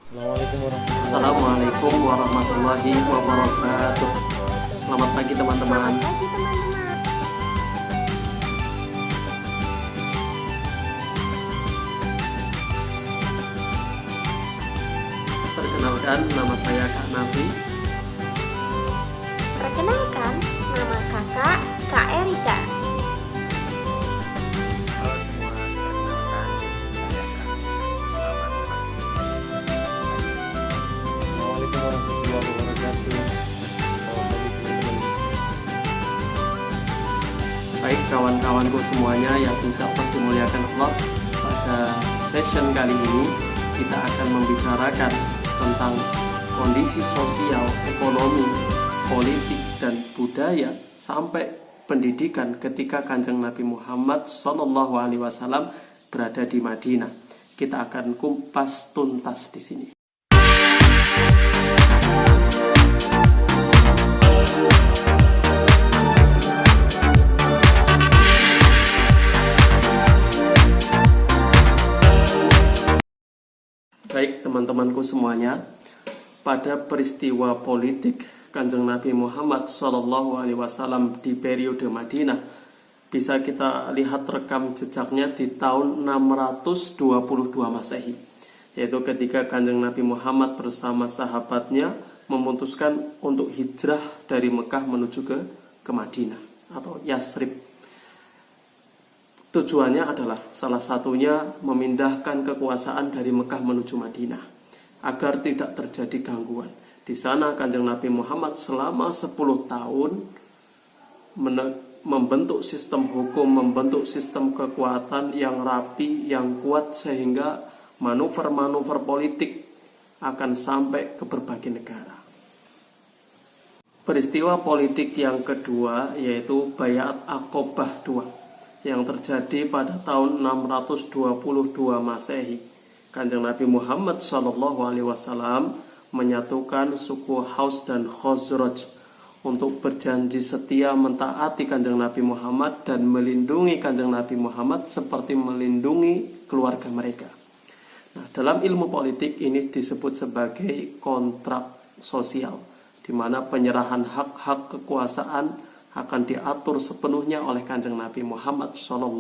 Assalamualaikum warahmatullahi wabarakatuh. Selamat pagi teman-teman. Perkenalkan, nama saya Kak Nafi. Perkenalkan, nama kakak Kak Erika. Halo semua, perkenalkan saya Kak Assalamualaikum warahmatullahi wabarakatuh. Baik kawan-kawanku semuanya yang insya Allah dimuliakan Allah, pada session kali ini kita akan membicarakan tentang kondisi sosial, ekonomi, politik, dan budaya sampai pendidikan ketika Kanjeng Nabi Muhammad SAW berada di Madinah. Kita akan kumpas tuntas di sini. Baik teman-temanku semuanya, pada peristiwa politik Kanjeng Nabi Muhammad SAW di periode Madinah, bisa kita lihat rekam jejaknya di tahun 622 Masehi, yaitu ketika Kanjeng Nabi Muhammad bersama sahabatnya memutuskan untuk hijrah dari Mekah menuju ke Madinah atau Yasrib. Tujuannya adalah salah satunya memindahkan kekuasaan dari Mekah menuju Madinah agar tidak terjadi gangguan. Di sana Kanjeng Nabi Muhammad selama 10 tahun membentuk sistem hukum, membentuk sistem kekuatan yang rapi, yang kuat, sehingga manuver-manuver politik akan sampai ke berbagai negara. Peristiwa politik yang kedua yaitu Baiat Aqobah II yang terjadi pada tahun 622 Masehi. Kanjeng Nabi Muhammad SAW menyatukan suku Haus dan Khazraj untuk berjanji setia mentaati Kanjeng Nabi Muhammad dan melindungi Kanjeng Nabi Muhammad seperti melindungi keluarga mereka. Nah, dalam ilmu politik ini disebut sebagai kontrak sosial, di mana penyerahan hak-hak kekuasaan akan diatur sepenuhnya oleh Kanjeng Nabi Muhammad SAW.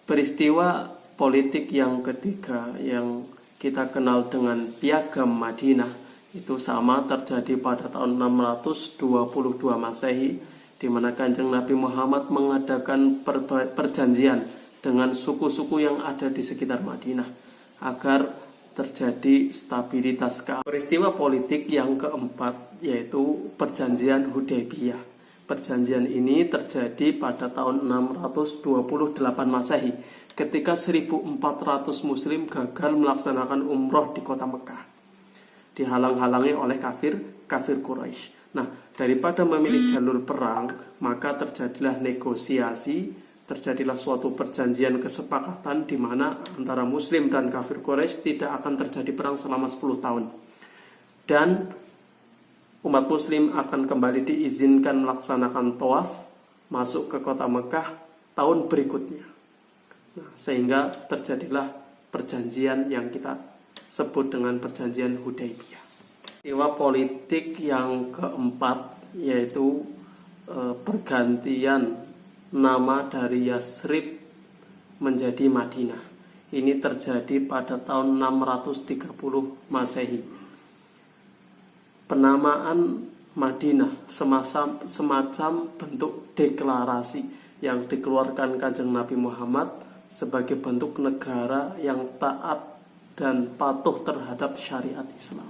Peristiwa politik yang ketiga yang kita kenal dengan Piagam Madinah itu sama terjadi pada tahun 622 Masehi, di mana Kanjeng Nabi Muhammad mengadakan perjanjian dengan suku-suku yang ada di sekitar Madinah agar terjadi stabilitas keamanan. Peristiwa politik yang keempat yaitu Perjanjian Hudaybiyah. Perjanjian ini terjadi pada tahun 628 Masehi ketika 1.400 muslim gagal melaksanakan umroh di kota Mekah, dihalang-halangi oleh kafir Quraisy. Nah, daripada memilih jalur perang, maka terjadilah negosiasi, terjadilah suatu perjanjian kesepakatan di mana antara muslim dan kafir Quraisy tidak akan terjadi perang selama 10 tahun. Dan umat muslim akan kembali diizinkan melaksanakan tawaf masuk ke kota Mekah tahun berikutnya. Nah, sehingga terjadilah perjanjian yang kita sebut dengan Perjanjian Hudaybiyah. Peristiwa politik yang keempat yaitu pergantian nama dari Yasrib menjadi Madinah. Ini terjadi pada tahun 630 Masehi. Penamaan Madinah semacam bentuk deklarasi yang dikeluarkan Kanjeng Nabi Muhammad sebagai bentuk negara yang taat dan patuh terhadap syariat Islam.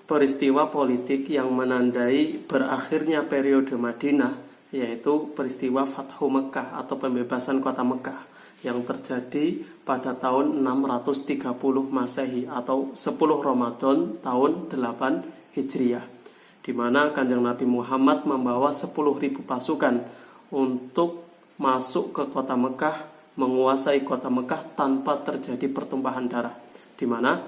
Peristiwa politik yang menandai berakhirnya periode Madinah yaitu peristiwa Fathu Mekah atau pembebasan kota Mekah yang terjadi pada tahun 630 Masehi atau 10 Ramadan tahun 8 Hijriah, di mana Kanjeng Nabi Muhammad membawa 10.000 pasukan untuk masuk ke kota Mekah, menguasai kota Mekah tanpa terjadi pertumpahan darah, di mana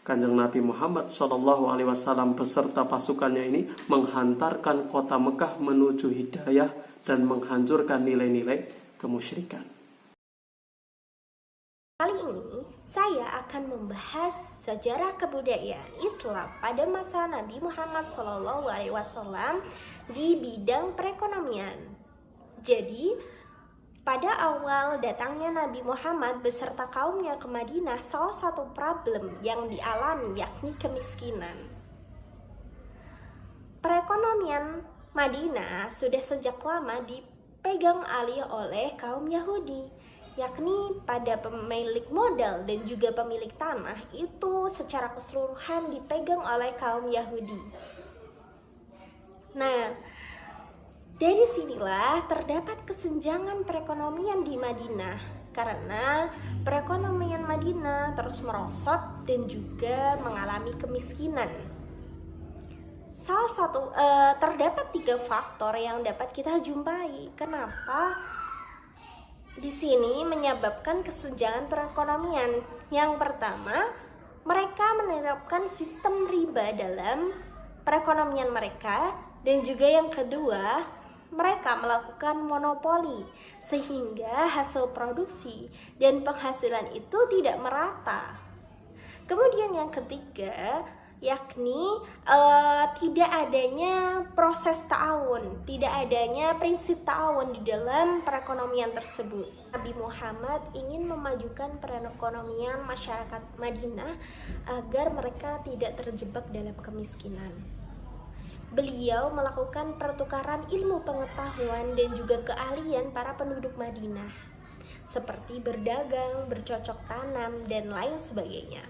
Kanjeng Nabi Muhammad SAW beserta pasukannya ini menghantarkan kota Mekah menuju hidayah dan menghancurkan nilai-nilai kemusyrikan. Kali ini saya akan membahas sejarah kebudayaan Islam pada masa Nabi Muhammad SAW di bidang perekonomian. Jadi, pada awal datangnya Nabi Muhammad beserta kaumnya ke Madinah, salah satu problem yang dialami yakni kemiskinan. Perekonomian Madinah sudah sejak lama dipegang alih oleh kaum Yahudi, yakni pada pemilik modal dan juga pemilik tanah itu secara keseluruhan dipegang oleh kaum Yahudi. Nah, dari sinilah terdapat kesenjangan perekonomian di Madinah karena perekonomian Madinah terus merosot dan juga mengalami kemiskinan. Terdapat 3 faktor yang dapat kita jumpai kenapa di sini menyebabkan kesenjangan perekonomian. Yang pertama, mereka menerapkan sistem riba dalam perekonomian mereka, dan juga yang kedua, mereka melakukan monopoli sehingga hasil produksi dan penghasilan itu tidak merata. Kemudian yang ketiga, yakni tidak adanya proses ta'awun, tidak adanya prinsip ta'awun di dalam perekonomian tersebut. Nabi Muhammad ingin memajukan perekonomian masyarakat Madinah agar mereka tidak terjebak dalam kemiskinan. Beliau melakukan pertukaran ilmu pengetahuan dan juga keahlian para penduduk Madinah, seperti berdagang, bercocok tanam, dan lain sebagainya.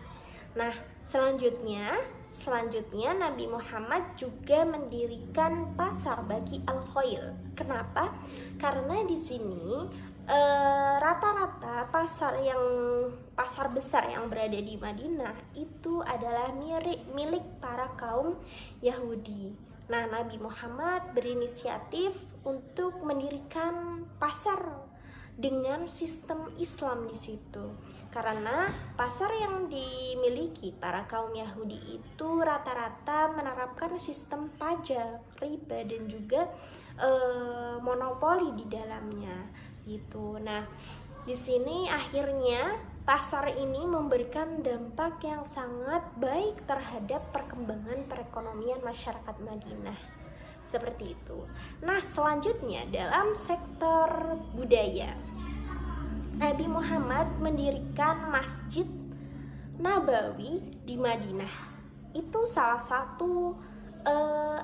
Nah, selanjutnya Nabi Muhammad juga mendirikan pasar bagi al-khoil. Kenapa? Karena di sini rata-rata pasar besar yang berada di Madinah itu adalah milik para kaum Yahudi. Nah, Nabi Muhammad berinisiatif untuk mendirikan pasar dengan sistem Islam di situ. Karena pasar yang dimiliki para kaum Yahudi itu rata-rata menerapkan sistem pajak, riba, dan juga monopoli di dalamnya gitu. Nah, di sini akhirnya pasar ini memberikan dampak yang sangat baik terhadap perkembangan perekonomian masyarakat Madinah. Seperti itu. Nah, selanjutnya dalam sektor budaya, Nabi Muhammad mendirikan Masjid Nabawi di Madinah. Itu salah satu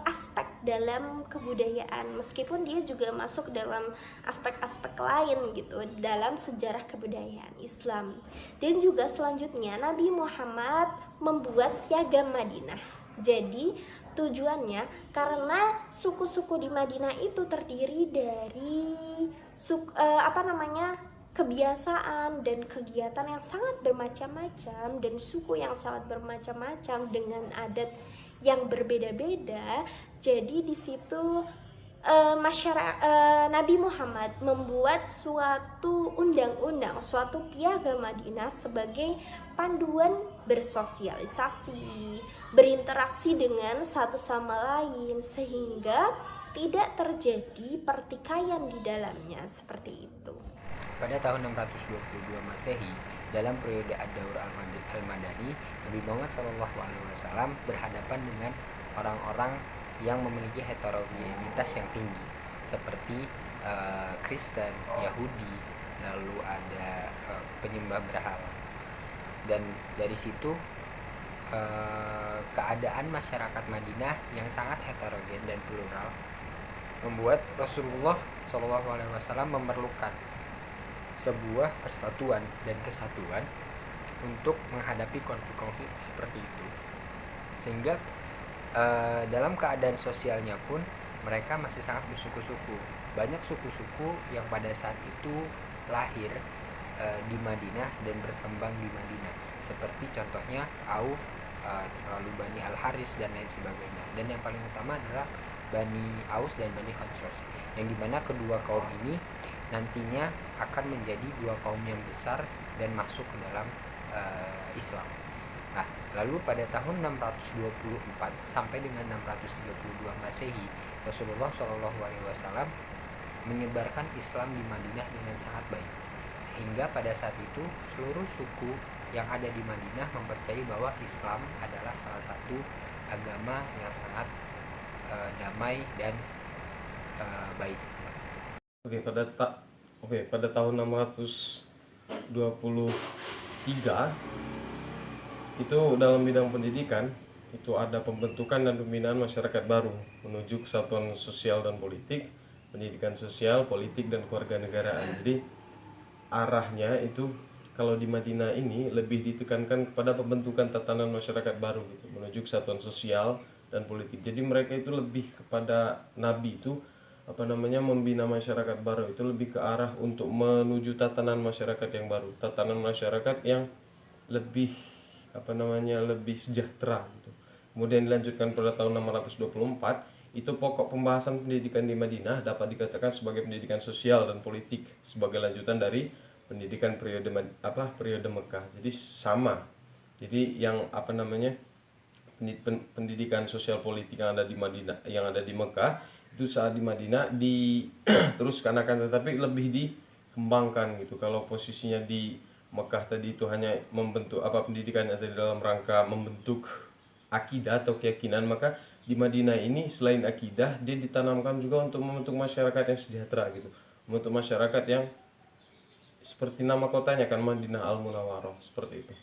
aspek dalam kebudayaan, meskipun dia juga masuk dalam aspek-aspek lain gitu dalam sejarah kebudayaan Islam. Dan juga selanjutnya Nabi Muhammad membuat piagam Madinah. Jadi tujuannya karena suku-suku di Madinah itu terdiri dari kebiasaan dan kegiatan yang sangat bermacam-macam dan suku yang sangat bermacam-macam dengan adat yang berbeda-beda. Jadi di situ Nabi Muhammad membuat suatu undang-undang, suatu piagam Madinah sebagai panduan bersosialisasi, berinteraksi dengan satu sama lain sehingga tidak terjadi pertikaian di dalamnya, seperti itu. Pada tahun 622 Masehi, dalam periode Ad-Daur Al-Madani, Nabi Muhammad SAW berhadapan dengan orang-orang yang memiliki heterogenitas yang tinggi, seperti Kristen, Yahudi, lalu ada penyembah berhala. Dan dari situ keadaan masyarakat Madinah yang sangat heterogen dan plural membuat Rasulullah SAW memerlukan sebuah persatuan dan kesatuan untuk menghadapi konflik-konflik seperti itu. Sehingga dalam keadaan sosialnya pun mereka masih sangat bersuku-suku. Banyak suku-suku yang pada saat itu lahir di Madinah dan berkembang di Madinah, seperti contohnya Auf, lalu Bani Al-Haris dan lain sebagainya. Dan yang paling utama adalah Bani Aus dan Bani Khosroj, yang dimana kedua kaum ini nantinya akan menjadi dua kaum yang besar dan masuk ke dalam Islam. Nah, lalu pada tahun 624 sampai dengan 632 Masehi, Rasulullah SAW menyebarkan Islam di Madinah dengan sangat baik, sehingga pada saat itu seluruh suku yang ada di Madinah mempercayai bahwa Islam adalah salah satu agama yang sangat damai dan baik. Pada tahun 623 itu dalam bidang pendidikan itu ada pembentukan dan pembinaan masyarakat baru menuju kesatuan sosial dan politik, pendidikan sosial, politik dan kewarganegaraan. Jadi arahnya itu kalau di Madinah ini lebih ditekankan kepada pembentukan tatanan masyarakat baru gitu, menuju kesatuan sosial dan politik. Jadi mereka itu lebih kepada Nabi itu membina masyarakat baru itu lebih ke arah untuk menuju tatanan masyarakat yang baru, tatanan masyarakat yang lebih lebih sejahtera gitu. Kemudian dilanjutkan pada tahun 624 itu pokok pembahasan pendidikan di Madinah dapat dikatakan sebagai pendidikan sosial dan politik sebagai lanjutan dari pendidikan periode Mekah. Jadi sama. Jadi yang pendidikan sosial politik yang ada di Madinah, yang ada di Mekah itu saat di Madinah diteruskan akan tetapi lebih dikembangkan gitu. Kalau posisinya di Mekah tadi itu hanya membentuk pendidikan ada dalam rangka membentuk akidah atau keyakinan, maka di Madinah ini selain akidah dia ditanamkan juga untuk membentuk masyarakat yang sejahtera gitu, membentuk masyarakat yang seperti nama kotanya kan, Madinah Al Munawwarah, seperti itu.